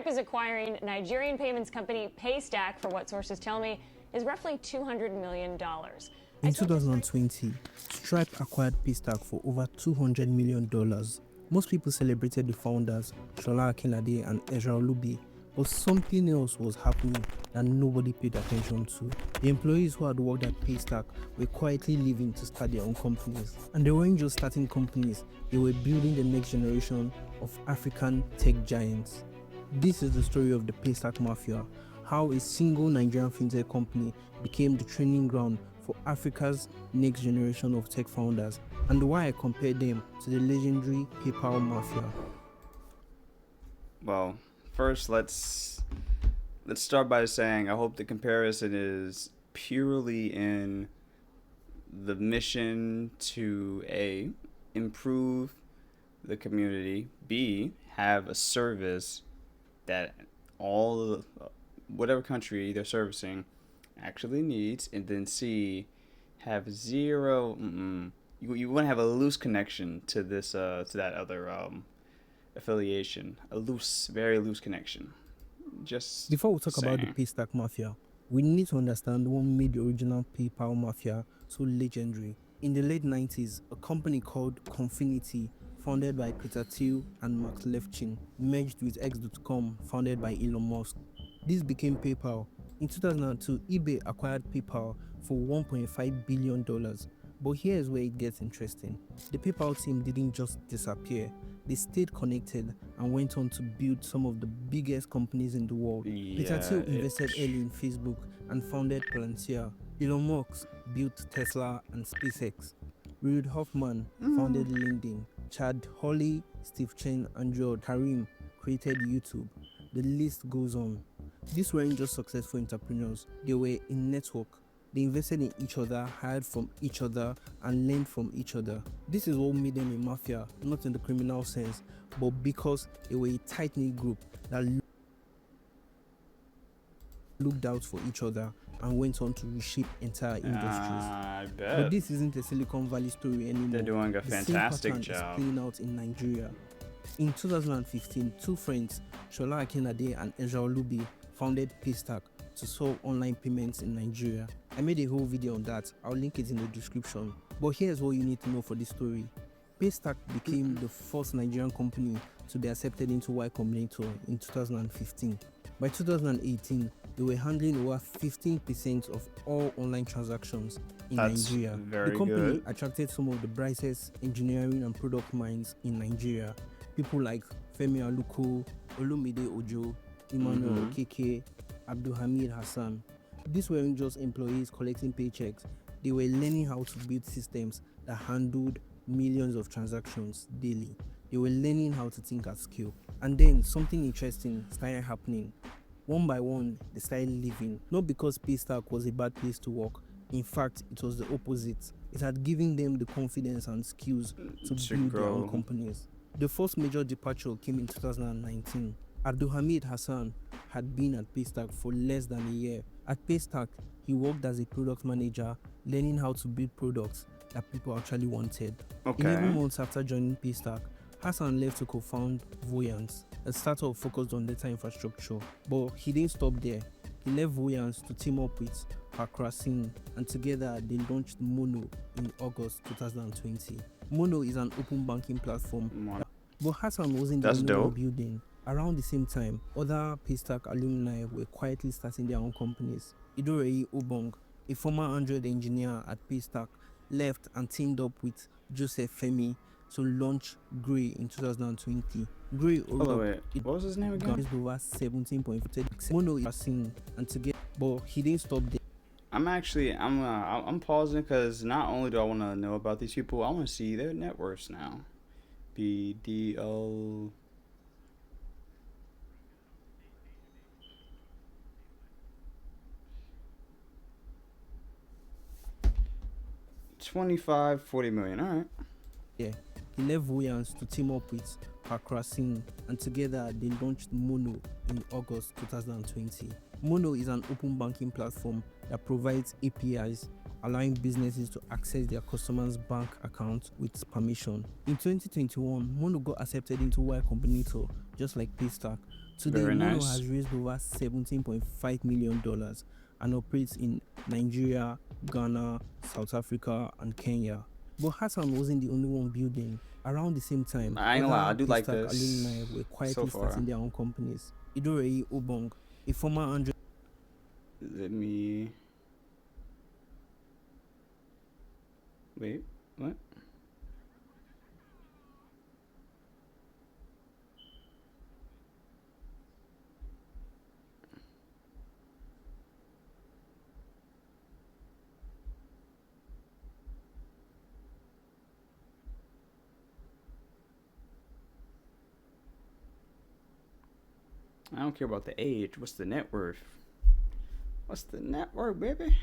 Stripe is acquiring Nigerian payments company Paystack for what sources tell me is roughly $200 million. In 2020, Stripe acquired Paystack for over $200 million. Most people celebrated the founders, Shola Akinade and Ezra Olubi, but something else was happening that nobody paid attention to. The employees who had worked at Paystack were quietly leaving to start their own companies. And they weren't just starting companies, they were building the next generation of African tech giants. This is the story of the Paystack Mafia, how a single Nigerian fintech company became the training ground for Africa's next generation of tech founders, and why I compare them to the legendary PayPal Mafia. Well, first let's start by saying I hope the comparison is purely in the mission to A, improve the community, B, have a service that all whatever country they're servicing actually needs, and then C, have zero you want to have a loose connection to this to that other affiliation, a very loose connection. Just before we talk saying. about the Paystack Mafia, we need to understand what made the original PayPal Mafia so legendary. In the late 90s, a company called Confinity, founded by Peter Thiel and Max Levchin, merged with X.com, founded by Elon Musk. This became PayPal. In 2002, eBay acquired PayPal for $1.5 billion. But here's where it gets interesting. The PayPal team didn't just disappear. They stayed connected and went on to build some of the biggest companies in the world. Peter Thiel invested early in Facebook and founded Palantir. Elon Musk built Tesla and SpaceX. Reid Hoffman founded LinkedIn. Chad Hurley, Steve Chen, and Jod Karim created YouTube. The list goes on. These weren't just successful entrepreneurs, they were a network. They invested in each other, hired from each other, and learned from each other. This is what made them a mafia, not in the criminal sense, but because they were a tight-knit group that looked out for each other and went on to reshape entire industries. I bet. But this isn't a Silicon Valley story anymore. They're doing a fantastic job. The same pattern is playing out in Nigeria. In 2015, two friends, Shola Akinade and Ezra Olubi, founded Paystack to solve online payments in Nigeria. I made a whole video on that. I'll link it in the description. But here's what you need to know for this story. Paystack became the first Nigerian company to be accepted into Y Combinator in 2015. By 2018, they were handling over 15% of all online transactions in Nigeria. The company attracted some of the brightest engineering and product minds in Nigeria. People like Femi Aluko, Olumide Ojo, Emmanuel Okeke, Abdulhamid Hassan. These weren't just employees collecting paychecks. They were learning how to build systems that handled millions of transactions daily. They were learning how to think at scale. And then something interesting started happening. One by one, they started leaving. Not because Paystack was a bad place to work. In fact, it was the opposite. It had given them the confidence and skills to build their own companies. The first major departure came in 2019. Abdulhamid Hassan had been at Paystack for less than a year. At Paystack, he worked as a product manager, learning how to build products that people actually wanted. 11 months after joining Paystack, Hassan left to co-found Voyance, a startup focused on data infrastructure. But he didn't stop there. He left Voyance to team up with Hakrasin, and together they launched Mono in August 2020. Mono is an open banking platform. But Hassan wasn't the only one building. Around the same time, other Paystack alumni were quietly starting their own companies. Idorei Obong, a former Android engineer at Paystack, left and teamed up with Joseph Femi to launch Grey in 2020. Grey what was his name again? Over 17.4 Mono is seen and together, but he didn't stop there. I'm pausing because not only do I want to know about these people, I want to see their net worths now. BDL. $40 million. All right. Yeah, he left Voyance to team up with Hakrasin, and together they launched Mono in August 2020. Mono is an open banking platform that provides APIs, allowing businesses to access their customers' bank accounts with permission. In 2021, Mono got accepted into Y Combinator, just like Paystack, Today, Very Mono nice. has raised over $17.5 million and operates in Nigeria, Ghana, South Africa, and Kenya. But Hassan wasn't the only one building. Around the same time, I ain't gonna lie, I other do like Paystack this alumni were so quietly far. starting their own companies. Idorei Obong, a former Android Let me. Wait, what? I don't care about the age. What's the net worth? What's the net worth, baby?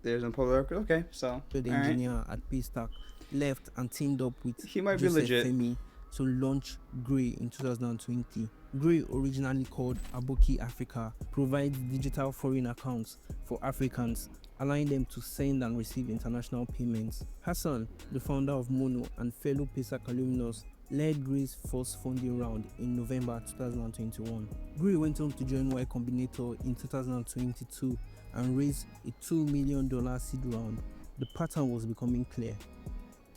There's a polar. Okay, so engineer at Paystack left and teamed up with he might be Joseph legit. Femi to launch Grey in 2020. Grey, originally called Aboki Africa, provides digital foreign accounts for Africans, allowing them to send and receive international payments. Hassan, the founder of Mono and fellow Paystack alumnus, led Grey's first funding round in November 2021. Grey went on to join Y Combinator in 2022 and raised a $2 million seed round. The pattern was becoming clear.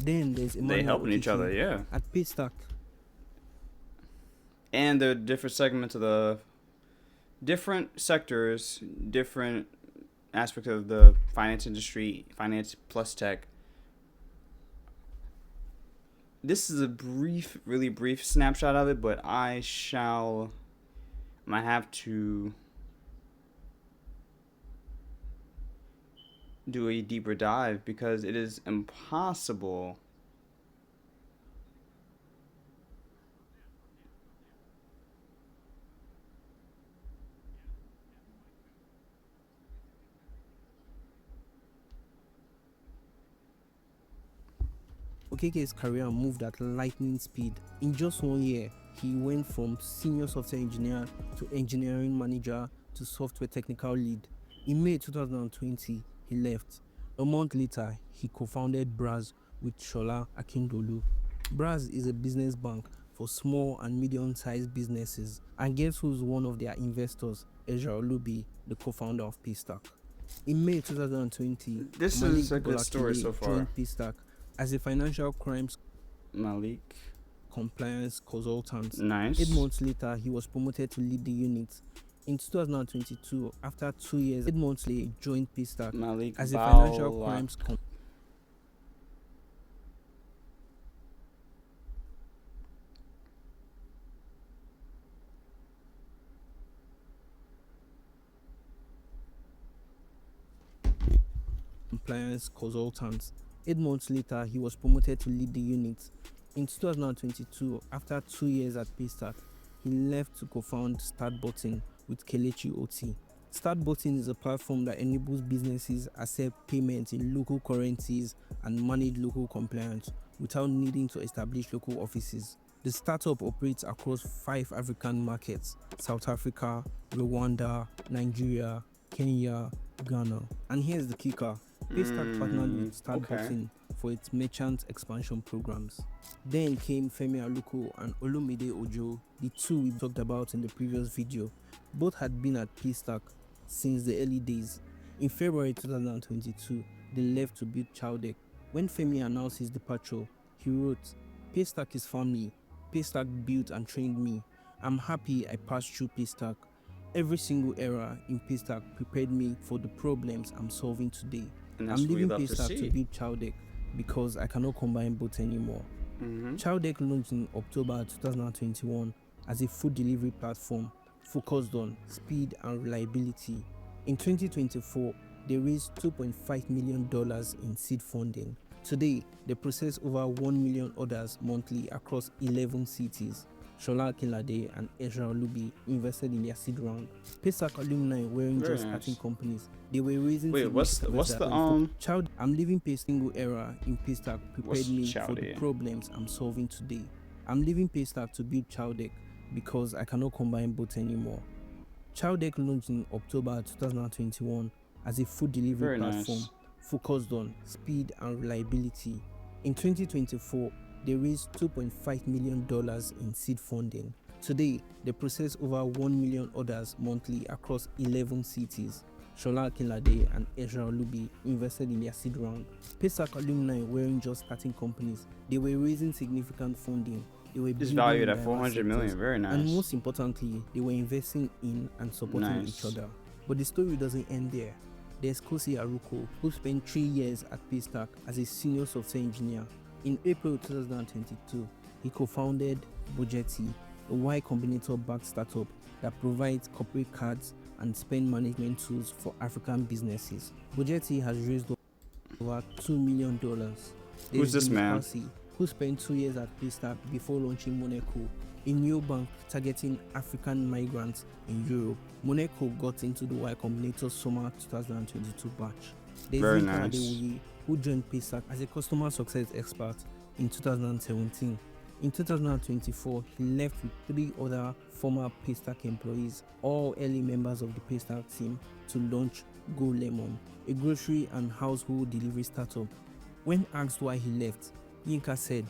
Then there's They helping each other, yeah. at Paystack. And the different segments of the different sectors, different aspect of the finance industry, finance plus tech. This is a brief, really brief snapshot of it, but I might have to do a deeper dive because it is impossible Okeke's career moved at lightning speed. In just 1 year, he went from senior software engineer to engineering manager to software technical lead. In May 2020, he left. A month later, he co-founded Braz with Shola Akindolu. Braz is a business bank for small and medium-sized businesses. And guess who's one of their investors? Ezra Olubi, the co-founder of Paystack. In May 2020, This Malik is a good story Bolakile so far. joined Paystack as a financial crimes Malik. compliance consultant. Nice. 8 months later, he was promoted to lead the unit. In 2022, after 2 years, 8 months later, he joined Paystack Malik as a financial crimes compliance consultant. 8 months later, he was promoted to lead the unit. In 2022, after 2 years at Paystack, he left to co-found StartButton with Kelechi Oti. StartButton is a platform that enables businesses accept payments in local currencies and manage local compliance without needing to establish local offices. The startup operates across 5 African markets: South Africa, Rwanda, Nigeria, Kenya, Ghana. And here's the kicker: Paystack partnered with StartButton for its merchant expansion programs. Then came Femi Aluko and Olumide Ojo, the two we talked about in the previous video. Both had been at Paystack since the early days. In February 2022, they left to build Chowdeck. When Femi announced his departure, he wrote, "Paystack is family. Paystack built and trained me. I'm happy I passed through Paystack. Every single era in Paystack prepared me for the problems I'm solving today. And I'm that's what we leaving love to Paystack to see. build Chowdeck because I cannot combine both anymore." Chowdeck launched in October 2021 as a food delivery platform focused on speed and reliability. In 2024, they raised $2.5 million in seed funding. Today, they process over 1 million orders monthly across 11 cities. Shola Akinlade and Ezra Olubi invested in their seed round. Paystack alumni weren't Very just nice. starting companies; they were raising. Wait, what's the Child, I'm leaving Paystack. Single era in Paystack prepared What's me for the Chowdeck? problems I'm solving today. I'm leaving Paystack to build Chowdeck because I cannot combine both anymore. Chowdeck launched in October 2021 as a food delivery Very platform nice. focused on speed and reliability. In 2024, they raised $2.5 million in seed funding. Today, they process over 1 million orders monthly across 11 cities. Shola Akinlade and Ezra Olubi invested in their seed round. Paystack alumni weren't just starting companies, they were raising significant funding. They were It's building valued at diverse 400 million. sectors, Very nice. and most importantly, they were investing in and supporting Nice. each other. But the story doesn't end there. There's Kosi Aruko, who spent 3 years at Paystack as a senior software engineer. In April 2022, he co-founded Budgeti, a Y Combinator-backed startup that provides corporate cards and spend management tools for African businesses. Budgeti has raised over $2 million. Who's this man? Kwasi, who spent 2 years at Paystack before launching Monaco, a new bank targeting African migrants in Europe. Monaco got into the Y Combinator summer 2022 batch. There's Very Yinka nice. Adewuyi, who joined Paystack as a customer success expert in 2017. In 2024, he left with 3 other former Paystack employees, all early members of the Paystack team, to launch Go Lemon, a grocery and household delivery startup. When asked why he left, Yinka said,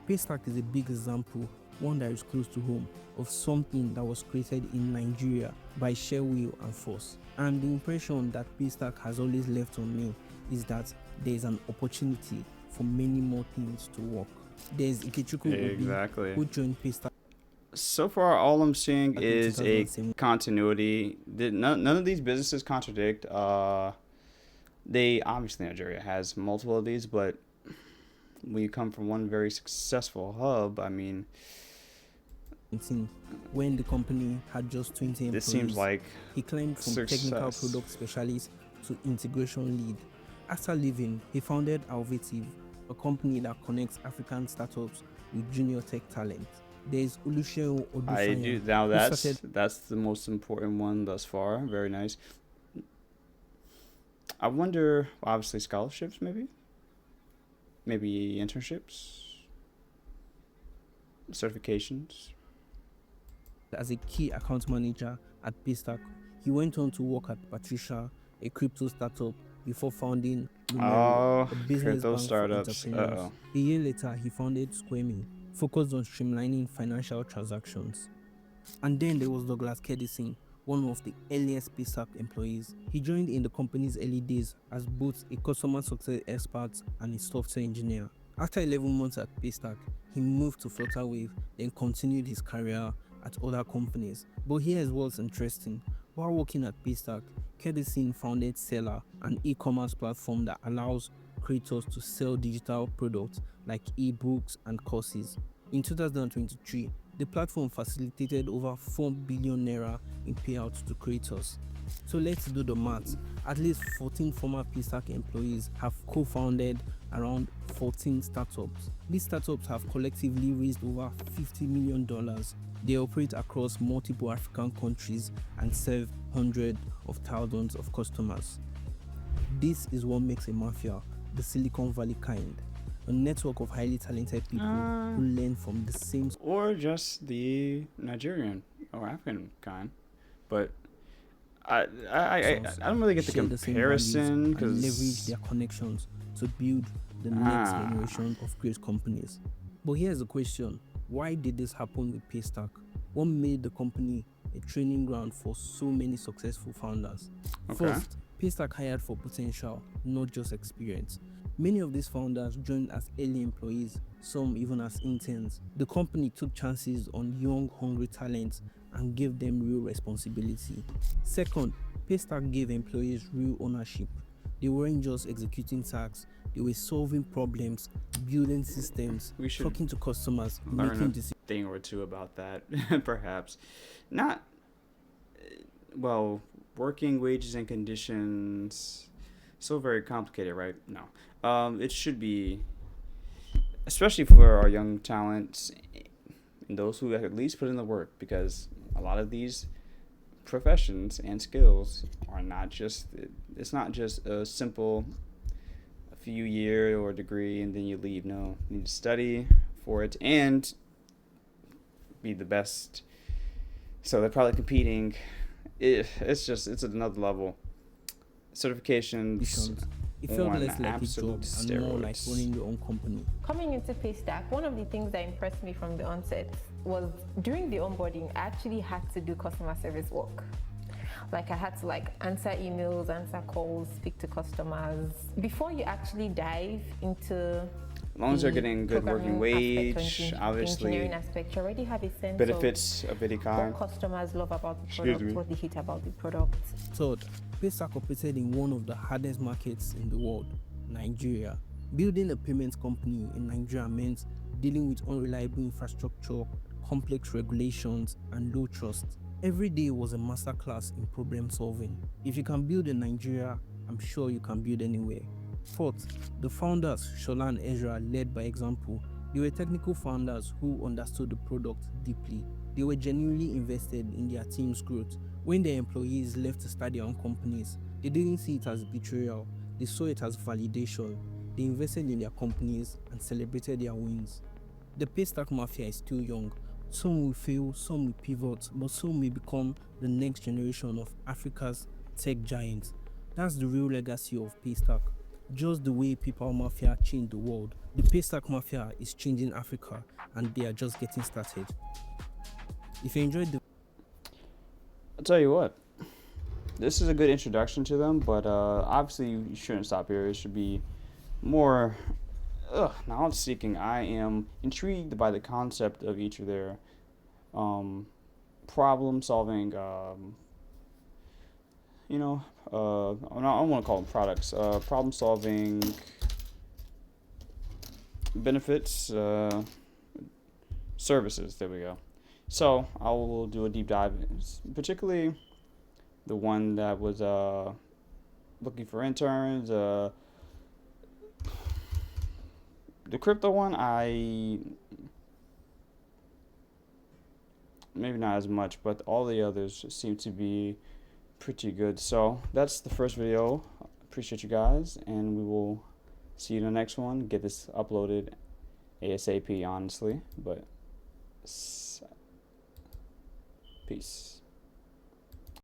"Paystack is a big example, one that is close to home, of something that was created in Nigeria by sheer will and force. And the impression that Paystack has always left on me is that there is an opportunity for many more things to work." There's Ikechukwu Obi, Exactly. who joined Paystack So far, all I'm seeing back in is a 2007. continuity. None of these businesses contradict. They obviously Nigeria has multiple of these, but when you come from one very successful hub, I mean, When the company had just 20 employees, this seems like he climbed from technical success. product specialist to integration lead. After leaving, he founded Alvative, a company that connects African startups with junior tech talent. There's Oluseun I Odufanya, do now. who That's started the most important one thus far. Very nice. I wonder. Obviously, scholarships, maybe internships, certifications. as a key account manager at Paystack. He went on to work at Patricia, a crypto startup, before founding Lumero, Oh, a business crypto bank startups. for entrepreneurs. Uh-oh. A year later, he founded Squame, focused on streamlining financial transactions. And then there was Douglas Kedison, one of the earliest Paystack employees. He joined in the company's early days as both a customer success expert and a software engineer. After 11 months at Paystack, he moved to Flutterwave, then continued his career at other companies. But here's what's interesting. While working at Paystack, Kedison founded Seller, an e-commerce platform that allows creators to sell digital products like ebooks and courses. In 2023, the platform facilitated over 4 billion naira in payouts to creators. So let's do the maths. At least 14 former Paystack employees have co-founded around 14 startups. These startups have collectively raised over $50 million. They operate across multiple African countries and serve hundreds of thousands of customers. This is what makes a mafia the Silicon Valley kind. A network of highly talented people who learn from the same Or just the Nigerian or African kind. But I don't really get the share the same values comparison and because leverage their connections to build the next generation of great companies. But here's the question: why did this happen with Paystack? What made the company a training ground for so many successful founders? Okay. First, Paystack hired for potential, not just experience. Many of these founders joined as early employees, some even as interns. The company took chances on young, hungry talents and gave them real responsibility. Second, Paystack gave employees real ownership. They weren't just executing tasks, they were solving problems, building systems, We should talking to customers, learn making a decisions. thing or two about that, perhaps. Not well, working wages and conditions. So very complicated, right? No. It should be, especially for our young talents and those who at least put in the work, because a lot of these professions and skills are not just, it's not just a simple a few year or degree and then you leave. No, you need to study for it and be the best. So they're probably competing. It's another level. Certifications. It felt on less like a job absolute and more like steroids. running your own company. Coming into Paystack, one of the things that impressed me from the onset was during the onboarding, I actually had to do customer service work. Like I had to answer emails, answer calls, speak to customers. Before you actually dive into As long as they're getting good working programming aspect or wage, the obviously engineering aspect, you already have a sense benefits of any of kind. what customers love about the Excuse product, me. what they hate about the product. Third, Paystack operated in one of the hardest markets in the world, Nigeria. Building a payments company in Nigeria meant dealing with unreliable infrastructure, complex regulations, and low trust. Every day was a masterclass in problem solving. If you can build in Nigeria, I'm sure you can build anywhere. Fourth, the founders, Shola and Ezra, led by example. They were technical founders who understood the product deeply. They were genuinely invested in their team's growth. When their employees left to start their own companies, they didn't see it as betrayal, they saw it as validation. They invested in their companies and celebrated their wins. The Paystack Mafia is still young. Some will fail, some will pivot, but some may become the next generation of Africa's tech giants. That's the real legacy of Paystack. Just the way PayPal Mafia changed the world, the Paystack Mafia is changing Africa, and they are just getting started. If you enjoyed the I'll tell you what, this is a good introduction to them, but obviously you shouldn't stop here. It should be more knowledge seeking. I am intrigued by the concept of each of their problem solving, I don't want to call them products, problem solving benefits, services. There we go. So I will do a deep dive, particularly the one that was looking for interns. The crypto one, maybe not as much, but all the others seem to be pretty good. So that's the first video. Appreciate you guys, and we will see you in the next one. Get this uploaded ASAP, honestly, but peace.